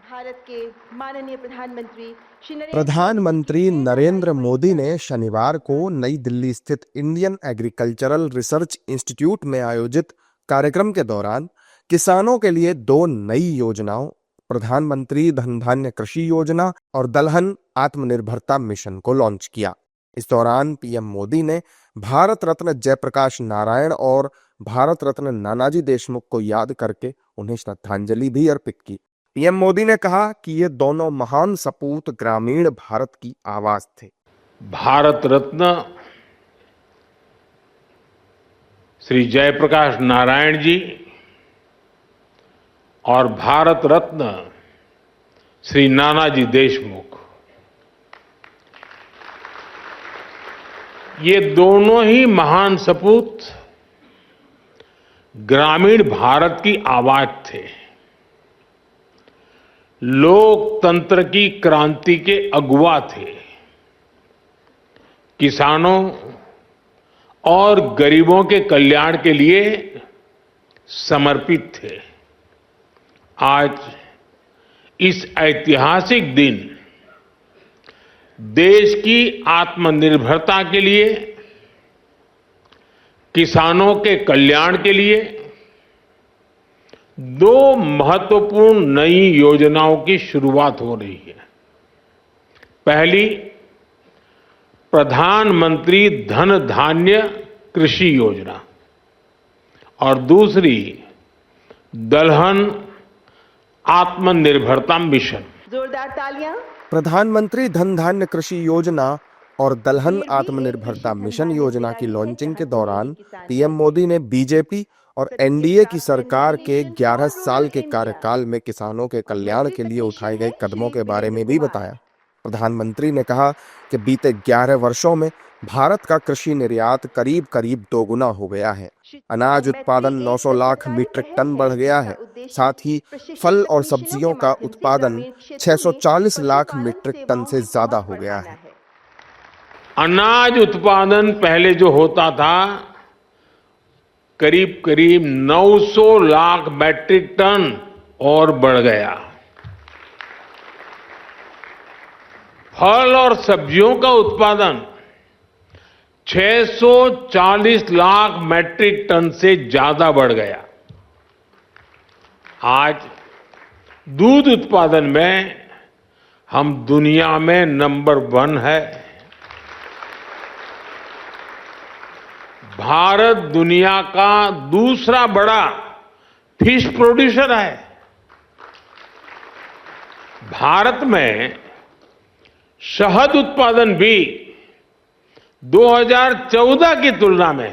भारत के माननीय प्रधानमंत्री नरेंद्र मोदी ने शनिवार को नई दिल्ली स्थित इंडियन एग्रीकल्चरल रिसर्च इंस्टीट्यूट में आयोजित कार्यक्रम के दौरान किसानों के लिए दो नई योजनाओं, प्रधानमंत्री धन धान्य कृषि योजना और दलहन आत्मनिर्भरता मिशन को लॉन्च किया। इस दौरान पीएम मोदी ने भारत रत्न जयप्रकाश नारायण और भारत रत्न नानाजी देशमुख को याद करके उन्हें श्रद्धांजलि भी अर्पित की। पीएम मोदी ने कहा कि ये दोनों महान सपूत ग्रामीण भारत की आवाज थे। भारत रत्न श्री जयप्रकाश नारायण जी और भारत रत्न श्री नानाजी देशमुख, ये दोनों ही महान सपूत ग्रामीण भारत की आवाज थे। लोकतंत्र की क्रांति के अगुवा थे। किसानों और गरीबों के कल्याण के लिए समर्पित थे। आज इस ऐतिहासिक दिन देश की आत्मनिर्भरता के लिए, किसानों के कल्याण के लिए दो महत्वपूर्ण नई योजनाओं की शुरुआत हो रही है। पहली, प्रधानमंत्री धन धान्य कृषि योजना और दूसरी दलहन आत्मनिर्भरता मिशन। जोरदार तालियां। प्रधानमंत्री धन धान्य कृषि योजना और दलहन आत्मनिर्भरता मिशन योजना की लॉन्चिंग के दौरान पीएम मोदी ने बीजेपी और एनडीए की सरकार के 11 साल के कार्यकाल में किसानों के कल्याण के लिए उठाए गए कदमों के बारे में भी बताया। प्रधानमंत्री ने कहा कि बीते 11 वर्षों में भारत का कृषि निर्यात करीब करीब दोगुना हो गया है। अनाज उत्पादन 900 लाख मीट्रिक टन बढ़ गया है। साथ ही फल और सब्जियों का उत्पादन 640 लाख मीट्रिक टन से ज्यादा हो गया है। अनाज उत्पादन पहले जो होता था करीब करीब 900 लाख मीट्रिक टन और बढ़ गया। फल और सब्जियों का उत्पादन 640 लाख मीट्रिक टन से ज्यादा बढ़ गया। आज दूध उत्पादन में हम दुनिया में नंबर 1 है। भारत दुनिया का दूसरा बड़ा फिश प्रोड्यूसर है। भारत में शहद उत्पादन भी 2014 की तुलना में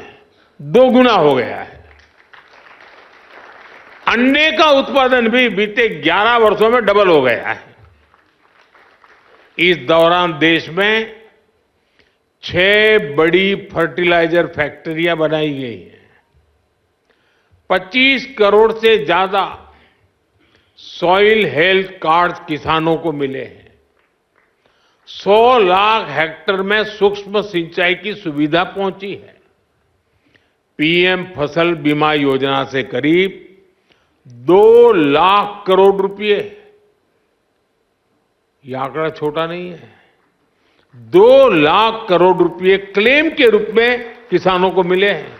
दोगुना हो गया है। अंडे का उत्पादन भी बीते 11 वर्षों में डबल हो गया है। इस दौरान देश में 6 बड़ी फर्टिलाइजर फैक्ट्रियां बनाई गई हैं। 25 करोड़ से ज्यादा सॉइल हेल्थ कार्ड किसानों को मिले हैं। 100 लाख हेक्टेयर में सूक्ष्म सिंचाई की सुविधा पहुंची है। पीएम फसल बीमा योजना से करीब 2 लाख करोड़ रुपए, यह आंकड़ा छोटा नहीं है, 2 लाख करोड़ रुपए क्लेम के रूप में किसानों को मिले हैं।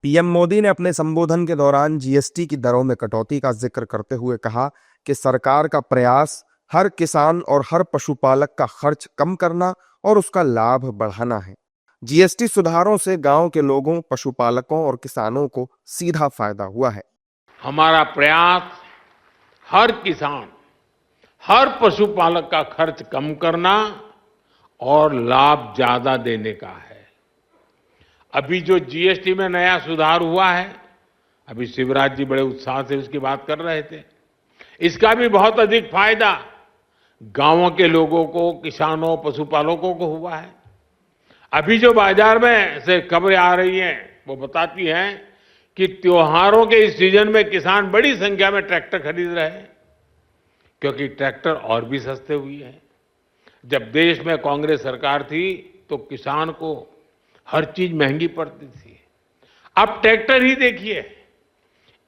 पीएम मोदी ने अपने संबोधन के दौरान जीएसटी की दरों में कटौती का जिक्र करते हुए कहा कि सरकार का प्रयास हर किसान और हर पशुपालक का खर्च कम करना और उसका लाभ बढ़ाना है। जीएसटी सुधारों से गांव के लोगों, पशुपालकों और किसानों को सीधा फायदा हुआ है। हमारा प्रयास हर किसान, हर पशुपालक का खर्च कम करना और लाभ ज्यादा देने का है। अभी जो जीएसटी में नया सुधार हुआ है, अभी शिवराज जी बड़े उत्साह से उसकी बात कर रहे थे, इसका भी बहुत अधिक फायदा गांवों के लोगों को, किसानों, पशुपालकों को हुआ है। अभी जो बाजार में से खबरें आ रही हैं वो बताती हैं कि त्योहारों के इस सीजन में किसान बड़ी संख्या में ट्रैक्टर खरीद रहे हैं, क्योंकि ट्रैक्टर और भी सस्ते हुए हैं। जब देश में कांग्रेस सरकार थी तो किसान को हर चीज महंगी पड़ती थी। अब ट्रैक्टर ही देखिए,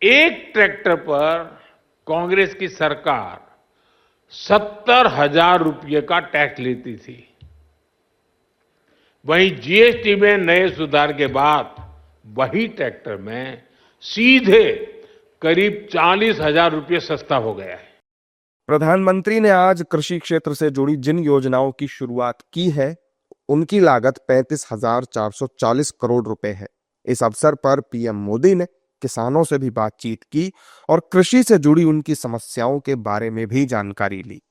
एक ट्रैक्टर पर कांग्रेस की सरकार 70,000 रुपये का टैक्स लेती थी। वहीं जीएसटी में नए सुधार के बाद वही ट्रैक्टर में सीधे करीब 40,000 रुपये सस्ता हो गया है। प्रधानमंत्री ने आज कृषि क्षेत्र से जुड़ी जिन योजनाओं की शुरुआत की है, उनकी लागत 35,440 करोड़ रुपए है। इस अवसर पर पीएम मोदी ने किसानों से भी बातचीत की और कृषि से जुड़ी उनकी समस्याओं के बारे में भी जानकारी ली।